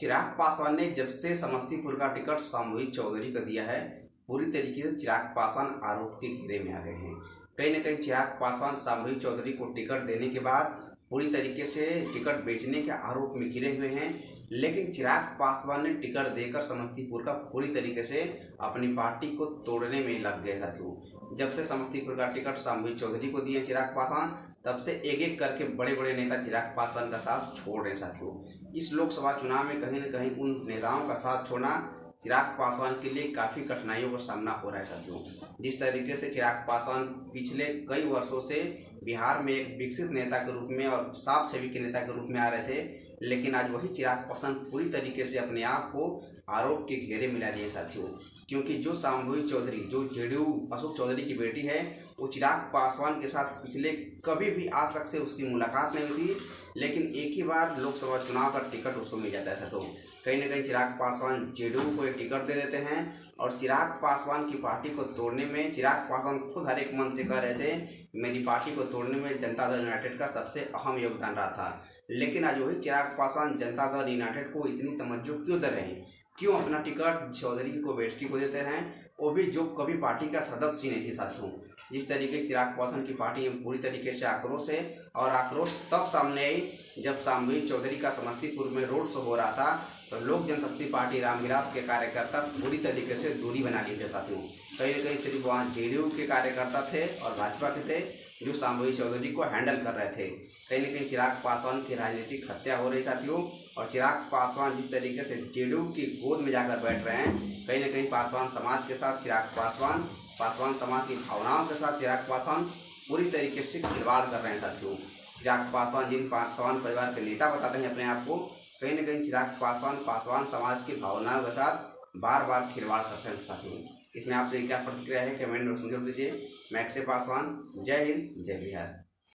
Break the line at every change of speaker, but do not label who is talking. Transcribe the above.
चिराग पासवान ने जब से समस्तीपुर का टिकट सामूहिक चौधरी को दिया है, पूरी तरीके से चिराग पासवान आरोप के घेरे में आ गए हैं। कहीं ना कहीं चिराग पासवान सामूहिक चौधरी को टिकट देने के बाद पूरी तरीके से टिकट बेचने के आरोप में घिरे हुए हैं। लेकिन चिराग पासवान ने टिकट देकर समस्तीपुर का पूरी तरीके से अपनी पार्टी को तोड़ने में लग गए साथियों। जब से समस्तीपुर का टिकट सामूहिक चौधरी को दिए चिराग पासवान, तब से एक एक करके बड़े बड़े नेता चिराग पासवान का साथ छोड़ रहे साथियों। इस लोकसभा चुनाव में कहीं न कहीं उन नेताओं का साथ छोड़ना चिराग पासवान के लिए काफ़ी कठिनाइयों का सामना हो रहा है साथियों। जिस तरीके से चिराग पासवान पिछले कई वर्षों से बिहार में एक विकसित नेता के रूप में और साफ छवि के नेता के रूप में आ रहे थे, लेकिन आज वही चिराग पासवान पूरी तरीके से अपने आप को आरोप के घेरे में ला दिए साथियों। क्योंकि जो सामूहिक चौधरी, जो जेडीयू अशोक चौधरी की बेटी है, वो चिराग पासवान के साथ पिछले कभी भी आज तक से उसकी मुलाकात नहीं हुई थी, लेकिन एक ही बार लोकसभा चुनाव का टिकट उसको मिल जाता था। तो कहीं ना कहीं चिराग पासवान जेडीयू को एक टिकट दे देते हैं और चिराग पासवान की पार्टी को तोड़ने में चिराग पासवान खुद हर एक मन से कह रहे थे, मेरी पार्टी को तोड़ने में जनता दल यूनाइटेड का सबसे अहम योगदान रहा था। लेकिन आज वही चिराग पासवान जनता दल यूनाइटेड को इतनी तवज्जो क्यों दे रहे हैं, क्यों अपना टिकट चौधरी को बेटी को देते हैं, वो भी जो कभी पार्टी का सदस्य ही नहीं थी साथियों। जिस तरीके चिराग पासवान की पार्टी में पूरी तरीके से आक्रोश है, और आक्रोश तब सामने आई जब सामूहिक चौधरी का समस्तीपुर में रोड शो हो रहा था, तो लोक जनशक्ति पार्टी रामविलास के कार्यकर्ता पूरी तरीके से दूरी बना लिए थे साथियों। कहीं न कहीं सिर्फ वहाँ जेडीयू के कार्यकर्ता थे और भाजपा के थे जो सामूहिक चौधरी को हैंडल कर रहे थे। कहीं न कहीं चिराग पासवान की राजनीतिक हत्या हो रही साथियों, और चिराग पासवान जिस तरीके से जेडीयू की गोद में जाकर बैठ रहे हैं, कहीं न कहीं पासवान समाज के साथ चिराग पासवान समाज की भावनाओं के साथ चिराग पासवान पूरी तरीके से खिलवाड़ कर रहे हैं साथियों। चिराग पासवान जिन पासवान परिवार के नेता बताते हैं अपने आप को, कहीं न कहीं चिराग पासवान समाज की भावनाओं के साथ बार बार खिलवाड़ कर रहे हैं साथियों। इसमें आपसे क्या प्रतिक्रिया है, कमेंट में जरूर दीजिए। मैं अक्षय पासवान, जय हिंद, जय बिहार।